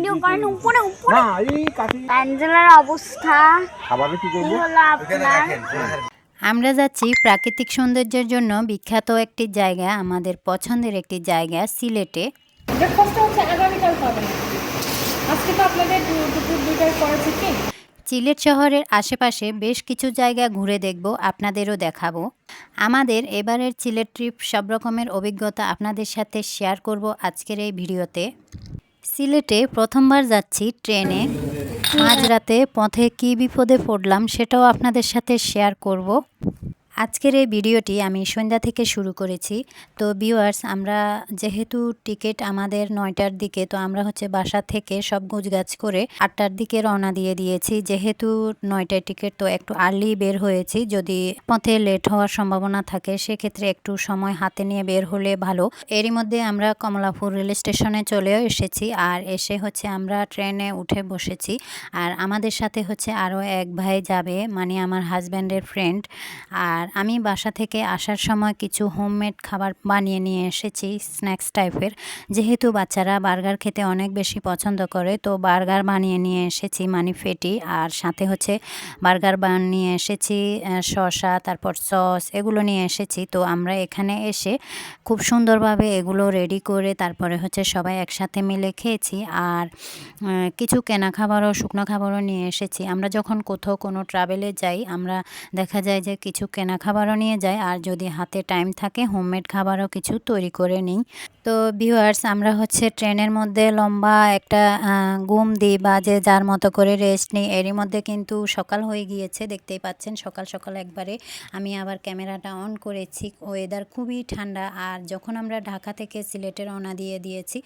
Video করেন উপরে উপরে না এই কাঠি প্যান্ডেলের অবস্থা খাবারে কি কি করব হলো আপনার? আমরা যাচ্ছি প্রাকৃতিক সৌন্দর্যের জন্য বিখ্যাত একটি জায়গা, আমাদের পছন্দের একটি জায়গা সিলেটে। ব্রেকফাস্টটা হচ্ছে আগামীকাল পাবেন। আজকে তো আপনাদের দুপুর 2টায় করেছে কি? সিলেট শহরের আশেপাশে বেশ কিছু জায়গা ঘুরে দেখব, আপনাদেরও দেখাবো। আমাদের এবারের সিলেট ট্রিপ সব রকমের অভিজ্ঞতা আপনাদের সাথে শেয়ার করব আজকের এই ভিডিওতে। সিলেটে প্রথমবার যাচ্ছি ট্রেনে, মাঝরাতে পথে কী বিপদে পড়লাম সেটাও আপনাদের সাথে শেয়ার করব। আজকের এই ভিডিওটি আমি সন্ধ্যা থেকে শুরু করেছি। তো ভিউয়ার্স, আমরা যেহেতু টিকিট আমাদের 9টার দিকে, তো আমরা হচ্ছে বাসা থেকে সব গোছগাছ করে 8টার দিকে রওনা দিয়ে দিয়েছি। যেহেতু 9টায় টিকিট, তো একটু আর্লি বের হয়েছি, যদি পথে লেট হওয়ার সম্ভাবনা থাকে সেক্ষেত্রে একটু সময় হাতে নিয়ে বের হলে ভালো। এরই মধ্যে আমরা কমলাপুর রেল স্টেশনে চলেও এসেছি, আর এসে হচ্ছে আমরা ট্রেনে উঠে বসেছি। আর আমাদের সাথে হচ্ছে আরও এক ভাই যাবে, মানে আমার হাজব্যান্ডের ফ্রেন্ড। আর আমি বাসা থেকে আসার সময় কিছু হোমমেড খাবার বানিয়ে নিয়ে এসেছি, স্ন্যাক্স টাইপের। যেহেতু বাচ্চারা বার্গার খেতে অনেক বেশি পছন্দ করে, তো বার্গার বানিয়ে নিয়ে এসেছি, মানে ফেটি। আর সাথে হচ্ছে বার্গার বান নিয়ে এসেছি, শসা, তারপর সস, এগুলো নিয়ে এসেছি। তো আমরা এখানে এসে খুব সুন্দরভাবে এগুলো রেডি করে তারপরে হচ্ছে সবাই একসাথে মিলে খেয়েছি। আর কিছু কেনা খাবারও, শুকনো খাবারও নিয়ে এসেছি। আমরা যখন কোথাও কোনো ট্রাভেলে যাই, আমরা দেখা যায় যে কিছু কেনা খাবারও নিয়ে যাই, আর যদি হাতে টাইম থাকে হোমমেড খাবারও কিছু তৈরি করে নিই। তো ভিউয়ার্স, আমরা হচ্ছে ট্রেনের মধ্যে লম্বা একটা ঘুম দিই বা যে যার মতো করে রেস্ট নিই। এরই মধ্যে কিন্তু সকাল হয়ে গিয়েছে, দেখতেই পাচ্ছেন সকাল সকাল একবারে। আমি আবার ক্যামেরাটা অন করেছি। ওয়েদার খুবই ঠান্ডা। আর যখন আমরা ঢাকা থেকে সিলেটে রওনা দিয়েছি,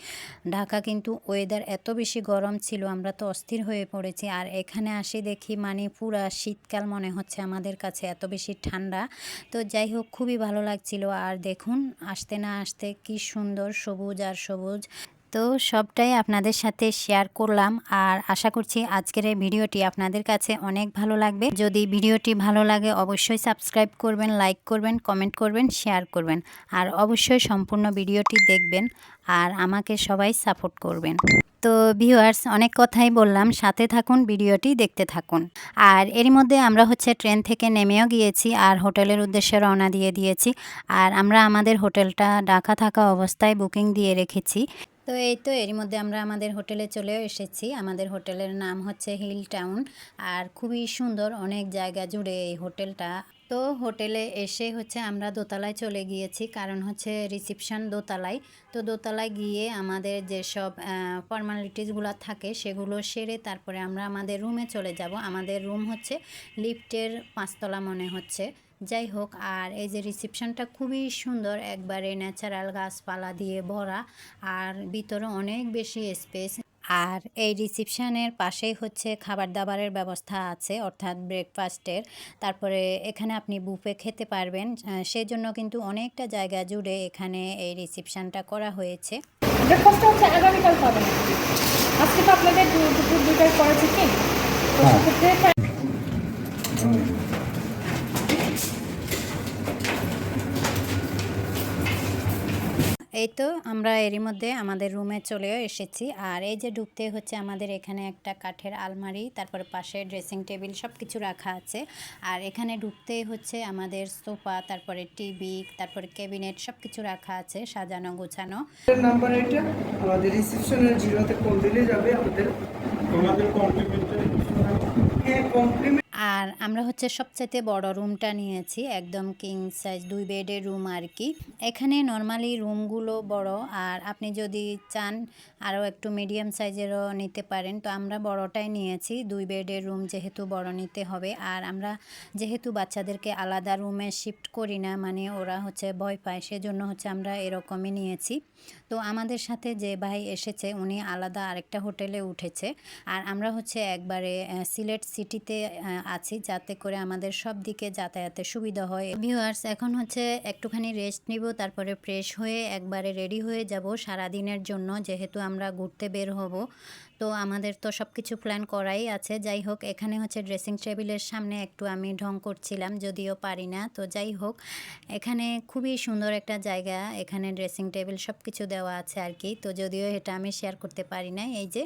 ঢাকা কিন্তু ওয়েদার এত বেশি গরম ছিল, আমরা তো অস্থির হয়ে পড়েছি। আর এখানে আসি দেখি মানে পুরা শীতকাল মনে হচ্ছে আমাদের কাছে, এত বেশি ঠান্ডা। তো যাই হোক, খুবই ভালো লাগছিল। আর দেখুন, আসতে না আসতে কি সুন্দর সবুজ আর সবুজ। তো সবটাই আপনাদের সাথে শেয়ার করলাম। আর আশা করছি আজকের এই ভিডিওটি আপনাদের কাছে অনেক ভালো লাগবে। যদি ভিডিওটি ভালো লাগে অবশ্যই সাবস্ক্রাইব করবেন, লাইক করবেন, কমেন্ট করবেন, শেয়ার করবেন। আর অবশ্যই সম্পূর্ণ ভিডিওটি দেখবেন আর আমাকে সবাই সাপোর্ট করবেন। তো ভিউয়ার্স, অনেক কথাই বললাম, সাথে থাকুন, ভিডিওটি দেখতে থাকুন। আর এরই মধ্যে আমরা হচ্ছে ট্রেন থেকে নেমেও গিয়েছি আর হোটেলের উদ্দেশ্যে রওনা দিয়েছি। আর আমরা আমাদের হোটেলটা ঢাকা থাকা অবস্থায় বুকিং দিয়ে রেখেছি। তো এই তো এরই মধ্যে আমরা আমাদের হোটেলে চলেও এসেছি। আমাদের হোটেলের নাম হচ্ছে হিল টাউন। আর খুবই সুন্দর, অনেক জায়গা জুড়ে এই হোটেলটা। তো হোটেলে এসে হচ্ছে আমরা দোতলায় চলে গিয়েছি, কারণ হচ্ছে রিসিপশন দোতলায়। তো দোতলায় গিয়ে আমাদের যেসব ফর্মালিটিসগুলো থাকে সেগুলো সেরে তারপরে আমরা আমাদের রুমে চলে যাব। আমাদের রুম হচ্ছে লিফটের 5তলা মনে হচ্ছে। যাই হোক, আর এই যে রিসিপশনটা খুবই সুন্দর, একবারে ন্যাচারাল গাছপালা দিয়ে ভরা, আর ভিতরে অনেক বেশি স্পেস। আর এই রিসিপশনের পাশেই হচ্ছে খাবার দাবারের ব্যবস্থা আছে, অর্থাৎ ব্রেকফাস্টের। তারপরে এখানে আপনি বুফে খেতে পারবেন, সেজন্য কিন্তু অনেকটা জায়গা জুড়ে এখানে এই রিসিপশনটা করা হয়েছে। ব্রেকফাস্টটা হচ্ছে আগামীকাল পাবেন। আজকে তো আপনাদের দুপুর 2টায় করেছে কি? তো সেক্ষেত্রে এই তো আমরা এরই মধ্যে আমাদের রুমে চলেও এসেছি। আর এই যে ঢুকতে হচ্ছে আমাদের এখানে একটা কাঠের আলমারি, তারপরে পাশে ড্রেসিং টেবিল সব কিছু রাখা আছে। আর এখানে ঢুকতে হচ্ছে আমাদের সোফা, তারপরে টিভি, তারপরে ক্যাবিনেট সব কিছু রাখা আছে, সাজানো গোছানো। নাম্বার এটা আমাদের রিসেপশনের 0তে কল দিলে যাবে আমাদের কমপ্লিমেন্টারি। হ্যাঁ, কমপ্লিমেন্ট। আর আমরা হচ্ছে সবচাইতে বড় রুমটা নিয়েছি, একদম কিং সাইজ 2 বেডের রুম আর কি। এখানে নর্মালি রুমগুলো বড়, আর আপনি যদি চান আরও একটু মিডিয়াম সাইজেরও নিতে পারেন। তো আমরা বড়টাই নিয়েছি, 2 বেডের রুম যেহেতু বড় নিতে হবে। আর আমরা যেহেতু বাচ্চাদেরকে আলাদা রুমে শিফট করি না, মানে ওরা হচ্ছে ভয় পায়, সেজন্য হচ্ছে আমরা এরকমই নিয়েছি। তো আমাদের সাথে যে ভাই এসেছে উনি আলাদা আরেকটা হোটেলে উঠেছে। আর আমরা হচ্ছে একবারে সিলেট সিটিতে আছি, যাতে করে আমাদের সব দিকে যাতায়াতের সুবিধা হয়। ভিউয়ার্স, এখন হচ্ছে একটুখানি রেস্ট নিব, তারপরে ফ্রেশ হয়ে একবারে রেডি হয়ে যাব সারাদিনের জন্য, যেহেতু আমরা ঘুরতে বের হব। তো আমাদের তো সব কিছু প্ল্যান করাই আছে। যাই হোক, এখানে হচ্ছে ড্রেসিং টেবিলের সামনে একটু আমি ঢং করছিলাম, যদিও পারি না। তো যাই হোক, এখানে খুবই সুন্দর একটা জায়গা, এখানে ড্রেসিং টেবিল সব কিছু দেওয়া আছে আর কি। তো যদিও এটা আমি শেয়ার করতে পারি না। এই যে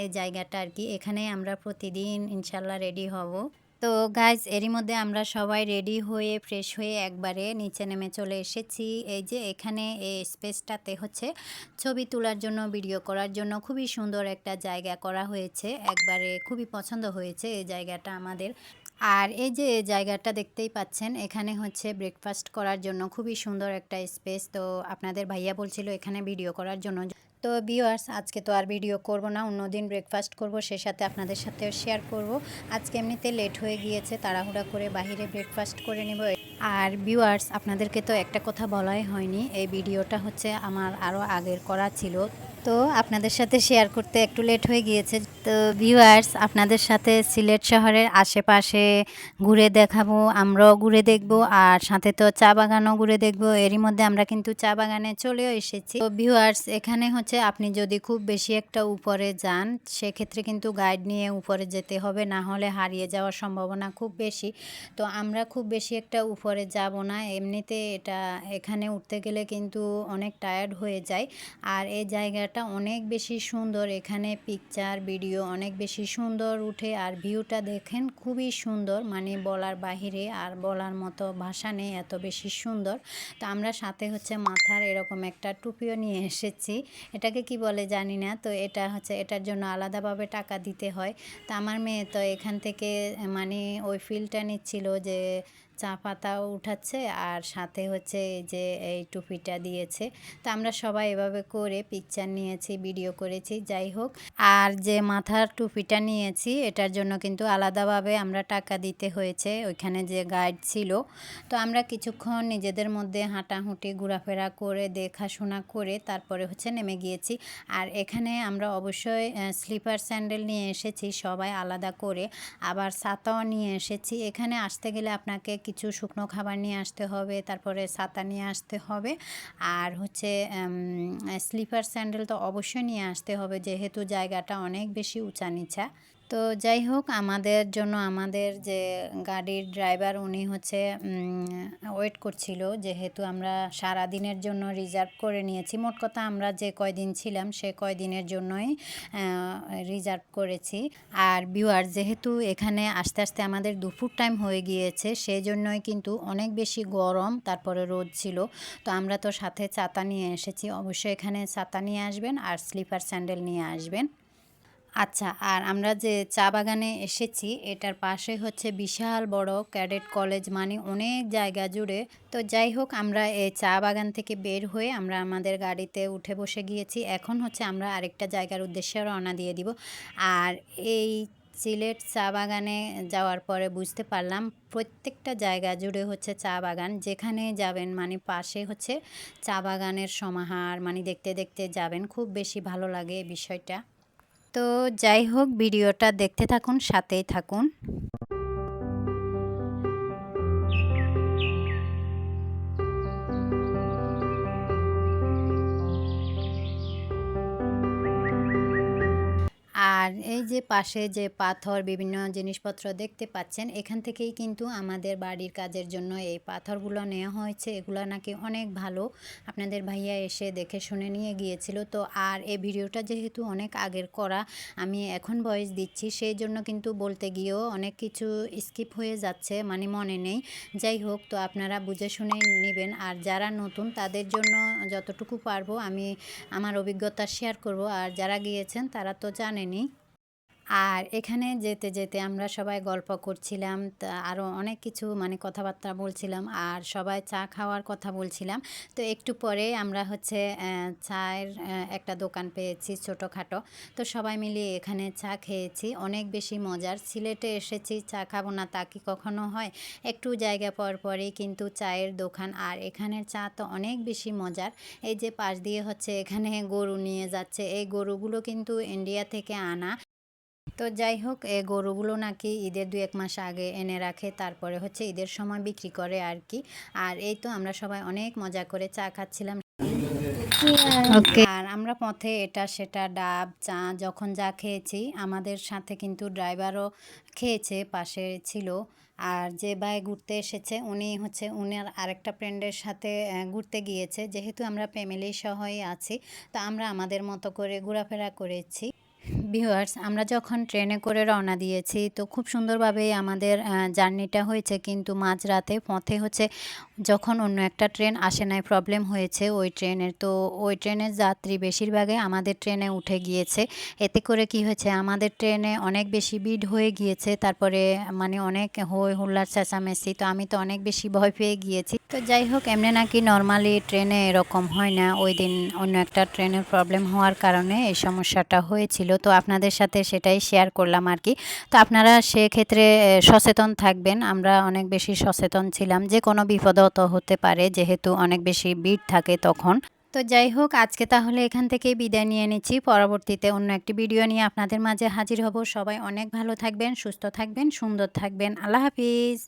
এই জায়গাটা আর কি। এখানে আমরা প্রতিদিন ইনশাল্লাহ রেডি হব। তো গাইজ এরই মধ্যে আমরা সবাই রেডি হয়ে ফ্রেশ হয়ে একবারে নিচে নেমে চলে এসেছি। এই যে এখানে এই স্পেসটাতে হচ্ছে ছবি তোলার জন্য, ভিডিও করার জন্য খুবই সুন্দর একটা জায়গা করা হয়েছে। একবারে খুবই পছন্দ হয়েছে এই জায়গাটা আমাদের। আর এই যে জায়গাটা দেখতেই পাচ্ছেন, এখানে হচ্ছে ব্রেকফাস্ট করার জন্য খুবই সুন্দর একটা স্পেস। তো আপনাদের ভাইয়া বলছিল এখানে ভিডিও করার জন্য। তো ভিউয়ার্স, আজকে তো আর ভিডিও করব না, অন্যদিন ব্রেকফাস্ট করব, সে সাথে আপনাদের সাথেও শেয়ার করব। আজকে এমনিতে লেট হয়ে গিয়েছে, তাড়াহুড়া করে বাইরে ব্রেকফাস্ট করে নেব। আর ভিউয়ার্স, আপনাদেরকে তো একটা কথা বলাই হয়নি, এই ভিডিওটা হচ্ছে আমার আরও আগের করা ছিল, তো আপনাদের সাথে শেয়ার করতে একটু লেট হয়ে গিয়েছে। তো ভিউয়ার্স, আপনাদের সাথে সিলেট শহরের আশেপাশে ঘুরে দেখাবো, আমরাও ঘুরে দেখব, আর সাথে তো চা বাগানও ঘুরে দেখব। এরই মধ্যে আমরা কিন্তু চা বাগানে চলেও এসেছি। তো ভিউয়ার্স, এখানে হচ্ছে আপনি যদি খুব বেশি একটা উপরে যান, সেক্ষেত্রে কিন্তু গাইড নিয়ে উপরে যেতে হবে, না হলে হারিয়ে যাওয়ার সম্ভাবনা খুব বেশি। তো আমরা খুব বেশি একটা উপরে যাব না, এমনিতে এখানে উঠতে গেলে কিন্তু অনেক টায়ার্ড হয়ে যায়। আর এই জায়গাটা অনেক বেশি সুন্দর, এখানে পিকচার ভিডিও অনেক বেশি সুন্দর উঠে, আর ভিউটা দেখেন খুবই সুন্দর, মানে বলার বাহিরে, আর বলার মতো ভাষা নেই, এত বেশি সুন্দর। তো আমরা সাথে হচ্ছে মাথার এরকম একটা টুপিও নিয়ে এসেছি, এটাকে কি বলে জানি না। তো এটা হচ্ছে, এটার জন্য আলাদাভাবে টাকা দিতে হয়। তো আমার মেয়ে তো এখান থেকে মানে ওই ফিলটা নিচ্ছিল যে চা পাতাও উঠাচ্ছে, আর সাথে হচ্ছে যে এই টুপিটা দিয়েছে। তো আমরা সবাই এভাবে করে পিকচার নিয়েছি, ভিডিও করেছি, যাই হোক। আর যে মাথার টুপিটা নিয়েছি, এটার জন্য কিন্তু আলাদাভাবে আমরা টাকা দিতে হয়েছে, ওইখানে যে গাইড ছিল। তো আমরা কিছুক্ষণ নিজেদের মধ্যে হাঁটাহুঁটি ঘোরাফেরা করে দেখাশোনা করে তারপরে হচ্ছে নেমে গিয়েছি। আর এখানে আমরা অবশ্যই স্লিপার স্যান্ডেল নিয়ে এসেছি সবাই আলাদা করে, আবার ছাতাও নিয়ে এসেছি। এখানে আসতে গেলে আপনাকে কিছু শুকনো খাবার নিয়ে আসতে হবে, তারপরে ছাতা নিয়ে আসতে হবে, আর হচ্ছে স্লিপার স্যান্ডেল তো অবশ্যই নিয়ে আসতে হবে, যেহেতু জায়গাটা অনেক বেশি উঁচা নিচা। তো যাই হোক, আমাদের জন্য আমাদের যে গাড়ির ড্রাইভার উনি হচ্ছে ওয়েট করছিল, যেহেতু আমরা সারা দিনের জন্য রিজার্ভ করে নিয়েছি। মোট কথা আমরা যে কয়দিন ছিলাম সে কয়দিনের জন্যই রিজার্ভ করেছি। আর ভিউয়ার, যেহেতু এখানে আস্তে আস্তে আমাদের দুপুর টাইম হয়ে গিয়েছে, সেই জন্যই কিন্তু অনেক বেশি গরম, তারপরে রোদ ছিল। তো আমরা তো সাথে ছাতা নিয়ে এসেছি, অবশ্যই এখানে ছাতা নিয়ে আসবেন আর স্লিপার স্যান্ডেল নিয়ে আসবেন। আচ্ছা, আর আমরা যে চা বাগানে এসেছি, এটার পাশে হচ্ছে বিশাল বড় ক্যাডেট কলেজ, মানে অনেক জায়গা জুড়ে। তো যাই হোক, আমরা এই চা বাগান থেকে বের হয়ে আমরা আমাদের গাড়িতে উঠে বসে গিয়েছি। এখন হচ্ছে আমরা আরেকটা জায়গার উদ্দেশ্যে রওনা দিয়ে দিব। আর এই সিলেট চা বাগানে যাওয়ার পরে বুঝতে পারলাম প্রত্যেকটা জায়গা জুড়ে হচ্ছে চা বাগান, যেখানে যাবেন মানে পাশে হচ্ছে চা বাগানের সমাহার, মানে দেখতে দেখতে যাবেন, খুব বেশি ভালো লাগে এই বিষয়টা। তো যাই হোক, ভিডিওটা দেখতে থাকুন, সাথেই থাকুন। আর এই যে পাশে যে পাথর, বিভিন্ন জিনিসপত্র দেখতে পাচ্ছেন, এখান থেকেই কিন্তু আমাদের বাড়ির কাজের জন্য এই পাথরগুলো নেওয়া হয়েছে। এগুলো নাকি অনেক ভালো, আপনাদের ভাইয়া এসে দেখে শুনে নিয়ে গিয়েছিল। তো আর এই ভিডিওটা যেহেতু অনেক আগের করা, আমি এখন ভয়েস দিচ্ছি, সেই জন্য কিন্তু বলতে গিয়েও অনেক কিছু স্কিপ হয়ে যাচ্ছে, মানে মনে নেই। যাই হোক, তো আপনারা বুঝে শুনে নেবেন। আর যারা নতুন তাদের জন্য যতটুকু পারবো আমি আমার অভিজ্ঞতা শেয়ার করব, আর যারা গিয়েছেন তারা তো জানেনই। আর এখানে যেতে যেতে আমরা সবাই গল্প করছিলাম, আরও অনেক কিছু মানে কথাবার্তা বলছিলাম, আর সবাই চা খাওয়ার কথা বলছিলাম। তো একটু পরে আমরা হচ্ছে চায়ের একটা দোকান পেয়েছি ছোটোখাটো, তো সবাই মিলে এখানে চা খেয়েছি, অনেক বেশি মজার। সিলেটে এসেছি, চা খাবো না তা কি কখনো হয়? একটু জায়গা পর পরেই কিন্তু চায়ের দোকান, আর এখানের চা তো অনেক বেশি মজার। এই যে পাশ দিয়ে হচ্ছে এখানে গরু নিয়ে যাচ্ছে, এই গরুগুলো কিন্তু ইন্ডিয়া থেকে আনা। তো যাই হোক, এই গরুগুলো নাকি ঈদের 2-1 মাস আগে এনে রাখে, তারপরে হচ্ছে ঈদের সময় বিক্রি করে আর কি। আর এই তো আমরা সবাই অনেক মজা করে চা খাচ্ছিলাম। ওকে, আর আমরা পথে এটা সেটা ডাব চা যখন যা খেয়েছি, আমাদের সাথে কিন্তু ড্রাইভারও খেয়েছে, পাশে ছিল। আর যে ভাই ঘুরতে এসেছে উনি হচ্ছে উনার আরেকটা ফ্রেন্ডের সাথে ঘুরতে গিয়েছে, যেহেতু আমরা ফ্যামিলি সহই আছি, তো আমরা আমাদের মতো করে ঘোরাফেরা করেছি। ভিউয়ার্স, আমরা যখন ট্রেনে করে রওনা দিয়েছি তো খুব সুন্দরভাবেই আমাদের জার্নিটা হয়েছে, কিন্তু মাঝরাতে পথে হচ্ছে যখন অন্য একটা ট্রেন আসে নাই, প্রবলেম হয়েছে ওই ট্রেনের। তো ওই ট্রেনের যাত্রী বেশিরভাগই আমাদের ট্রেনে উঠে গিয়েছে। এতে করে কি হয়েছে, আমাদের ট্রেনে অনেক বেশি ভিড় হয়ে গিয়েছে, তারপরে মানে অনেক হই হুল্লার চেঁচামেচি। তো আমি তো অনেক বেশি ভয় পেয়ে গিয়েছি। তো যাই হোক, এমনি নাকি নর্মালি ট্রেনে এরকম হয় না, ওই দিন অন্য একটা ট্রেনের প্রবলেম হওয়ার কারণে এই সমস্যাটা হয়েছিল। তো আপনাদের সাথে সেটাই শেয়ার করলাম আর কি। তো আপনারা সেক্ষেত্রে সচেতন থাকবেন। আমরা অনেক বেশি সচেতন ছিলাম, যে কোনো বিপদও তো হতে পারে, যেহেতু অনেক বেশি ভিড় থাকে তখন। তো যাই হোক, আজকে তাহলে এখান থেকেই বিদায় নিয়ে নিচ্ছি। পরবর্তীতে অন্য একটি ভিডিও নিয়ে আপনাদের মাঝে হাজির হব। সবাই অনেক ভালো থাকবেন, সুস্থ থাকবেন, সুন্দর থাকবেন। আল্লাহ হাফিজ।